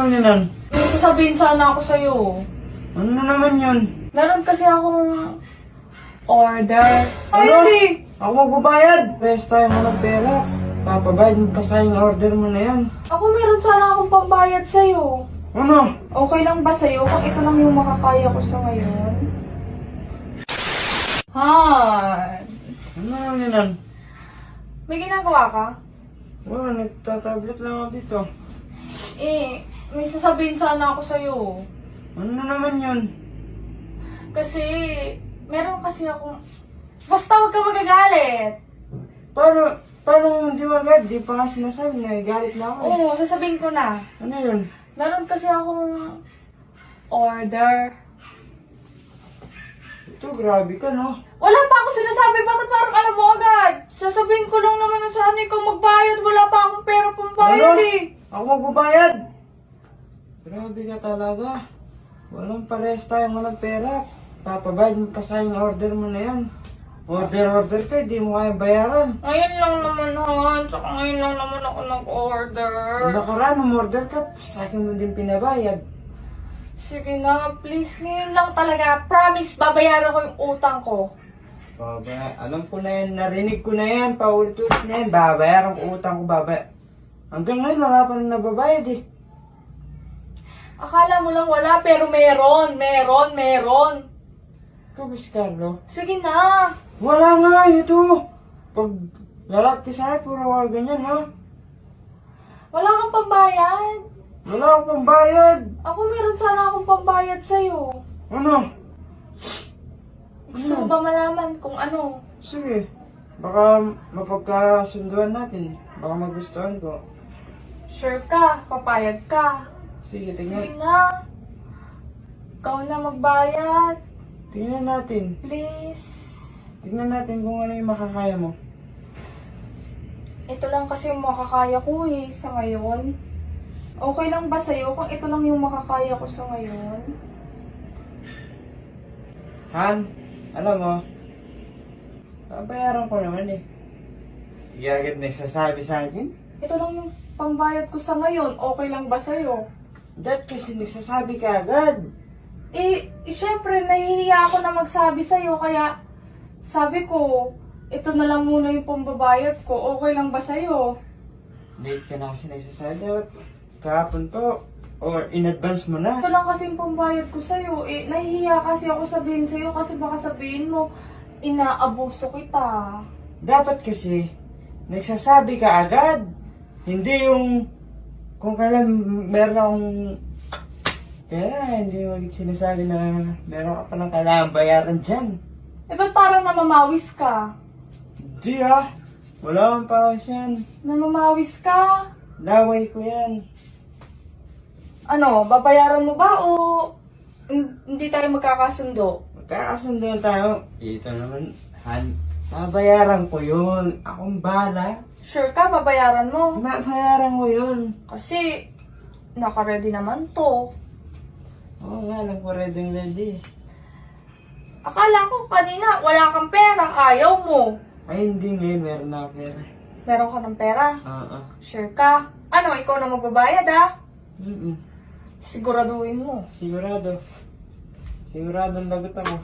naman yun? May sasabihin sana ako sa'yo. Ano na naman yun? Meron kasi akong order. Ay, Ano? hindi. Ako magbabayad. Press tayo mo ng pera. Papabayad mo pa sa yung order mo na yan. Ako meron sana akong pambayad sa'yo. Ano? Okay lang ba sa'yo kung ito lang yung makakaya ko sa ngayon? Han, Ano naman yun? may ginagawa ka? Wala, nagtatablet lang ako dito. May sasabihin sana ako sa'yo. Ano na naman yun? Kasi, meron kasi akong... Basta huwag ka magagalit. Paano hindi magad? Di pa nga sinasabi na galit na ako. Oo, sasabihin ko na. Ano yun? Meron kasi akong order. Ito, grabe ka, no? Wala pa ako sinasabi, bakit parang alam mo agad? Sasabihin ko lang naman na sana ikaw magbayad, wala pa akong pera pambayad eh. Ako magbabayad? Grabe ka talaga. Walang pares tayong walang pera. Papabayad mo pa sa yung order mo na yan. Order ka, di mo kaya bayaran. Ngayon lang naman, Han. Tsaka ngayon lang naman ako nag-order. Nakaraan, umorder ka, sa akin mo din pinabayad. Sige na, please. Ngayon lang talaga. Promise, babayaran ko yung utang ko. Alam ko na yan, narinig ko na yan, paulit-ulit na yan. Babayaran ko utang ko, Hanggang ngayon, wala pa rin nababayad eh. Akala mo lang wala, pero meron. Ikaw ba si Carlo? Sige na. Wala nga, ito. Pag lalat ka sa akin, puro ka ganyan, ha? Wala kang pambayad. Wala akong pambayad. Ako meron sana akong pambayad sa'yo. Ano? Gusto mo ba malaman kung ano? Sige. Baka mapagkasunduan natin. Baka magustuhan ko. Sure ka? Papayag ka? Sige, Sige tingnan. na. Ikaw na magbayad. Tingnan natin. Please. Tingnan natin kung ano yung makakaya mo. Ito lang kasi yung makakaya ko eh, sa ngayon. Okay lang ba sa'yo kung ito lang yung makakaya ko sa ngayon? Han, alam mo, babayaran ko naman eh. Hindi agad nagsasabi sa akin. Ito lang yung pambayad ko sa ngayon. Okay lang ba sa'yo? Dahil kasi nagsasabi ka agad. Syempre, nahihiya ako na magsabi sa'yo, kaya sabi ko, ito na lang muna yung pambabayad ko. Okay lang ba sa'yo? Late ka na kasi nagsasabi. Dapat kahapon to. Or in advance mo na. Ito lang kasi yung pambayad ko sa'yo. Nahihiya kasi ako sabihin sa'yo kasi baka sabihin mo, inaabuso kita. Dapat kasi, nagsasabi ka agad. Hindi yung, kung kailan meron akong, kaya hindi mo sinasabi na meron ka palang kailangan bayaran dyan. Ba't parang namamawis ka? Hindi ah. Wala akong pawis yan. Namamawis ka? Laway ko yan. Ano, babayaran mo ba o hindi tayo magkakasundo? Magkakasunduan tayo. Ito naman, Han. Babayaran ko yun. Akong bala. Sure ka, babayaran mo? Babayaran ko yun. Kasi, naka-ready naman to. Oo nga, alam ko ready. Akala ko kanina, wala kang pera, ayaw mo. Ay, hindi ngayon. Meron na ako pera. Meron ka ng pera? Oo. Sure ka? Ano, ikaw na magbabayad ah? Mm-mm. Siguraduhin mo. Sigurado. Siguradong lagot ako.